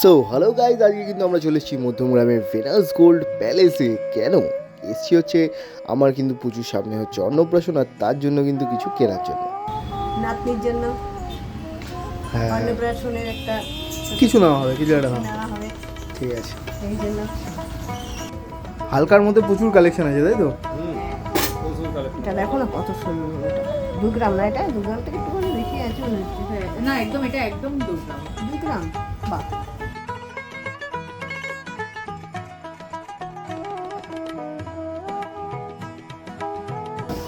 So hello guys, আজকে কিন্তু আমরা চলে এসেছি মধ্যমগ্রামের ভেনাস গোল্ড প্যালেসে। কেন এসছি হচ্ছে, আমার কিন্তু পুজোর সামনে হচ্ছে অন্নপ্রাশন, আর তার জন্য কিন্তু কিছু কেনার জন্য। নাতনির জন্য হ্যাঁ, অন্নপ্রাশনের একটা কিছু নেওয়া হবে, কিছু একটা নেওয়া নেওয়া হবে, ঠিক আছে। সেই জন্য হালকার মধ্যে প্রচুর কালেকশন আছে, তাই তো? এটা দেখো না কত সুন্দর। এটা 2 গ্রাম না, এটা 2 গ্রাম থেকে একটু বেশি আছে মনে হচ্ছে। না একদম এটা একদম 2 গ্রাম। 2 গ্রাম, বাহ।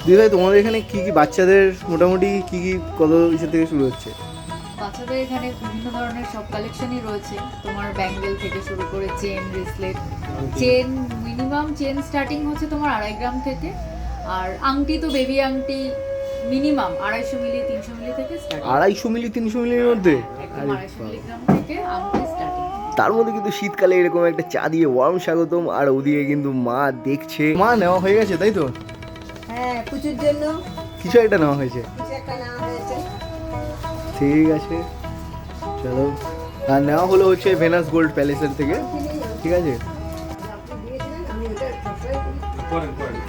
দিদি ভাই, তোমাদের এখানে কি কি বাচ্চাদের মোটামুটি কি কি কত ইসে থেকে শুরু হচ্ছে? বাচ্চাদের এখানে বিভিন্ন ধরনের সব কালেকশনই রয়েছে, তোমার ব্যাঙ্গেল থেকে শুরু করে chain, bracelet. Chain minimum chain starting হচ্ছে তোমার 2.5 গ্রাম থেকে, আর আংটি তো বেবি আংটি মিনিমাম 250 মিলি 300 মিলি থেকে স্টার্ট। 250 মিলি 300 মিলির মধ্যে? একদম 250 মিলিগ্রাম থেকে আংটি স্টার্টিং। তার মধ্যে কিন্তু শীতকালে এরকম একটা চা দিয়ে ওয়ার্ম স্বাগতম, আর ওদিকে কিন্তু মা দেখছে। মা নেওয়া হয়ে গেছে, তাই তো? হ্যাঁ, পুজোর জন্য কিছু একটা নেওয়া হয়েছে, কিছু একটা নেওয়া হয়েছে। ঠিক আছে চলো। আর নেওয়া হলো হচ্ছে ভেনাস গোল্ড প্যালেসের থেকে, ঠিক আছে। আপনি দিয়েছিলেন, আমি ওটা সবসময় করি।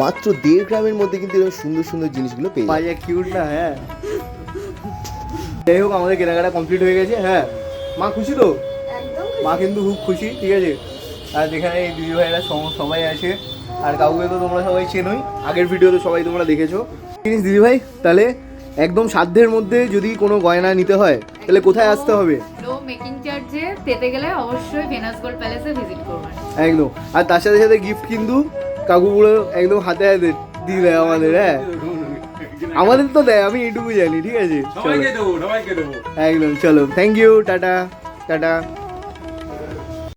মাত্র 1.5 গ্রামের মধ্যে কিন্তু এরকম সুন্দর সুন্দর জিনিসগুলো পেয়ে যায়। কিউট না? হ্যাঁ, যাই হোক, আমাদের কেনাকাটা কমপ্লিট হয়ে গেছে। হ্যাঁ, মা খুশি তো? একদম মা কিন্তু খুব খুশি, ঠিক আছে। আর যেখানে এই দিদি ভাইরা সবাই আছে, আর কাউকে তো তোমরা সবাই চেনোই, আগের ভিডিওতে সবাই তোমরা দেখেছো। জিনিস দিদি ভাই, তাহলে একদম সাধ্যের মধ্যে যদি কোনো গয়না নিতে হয় তাহলে কোথায় আসতে হবে? লো মেকিং চার্জে পেতে গেলে অবশ্যই ভেনাস গোল্ড প্যালেসে ভিজিট করবেন। একদম। আর তার সাথে সাথে গিফট কিন্তু কাকুগুলো একদম হাতে হাতে দিয়ে দেয় আমাদের। হ্যাঁ, আমাদের তো দেয়, আমি এইটুকু জানি, ঠিক আছে। চলো, সবাইকে দেবো একদম। চলো, থ্যাংক ইউ, টাটা টাটা।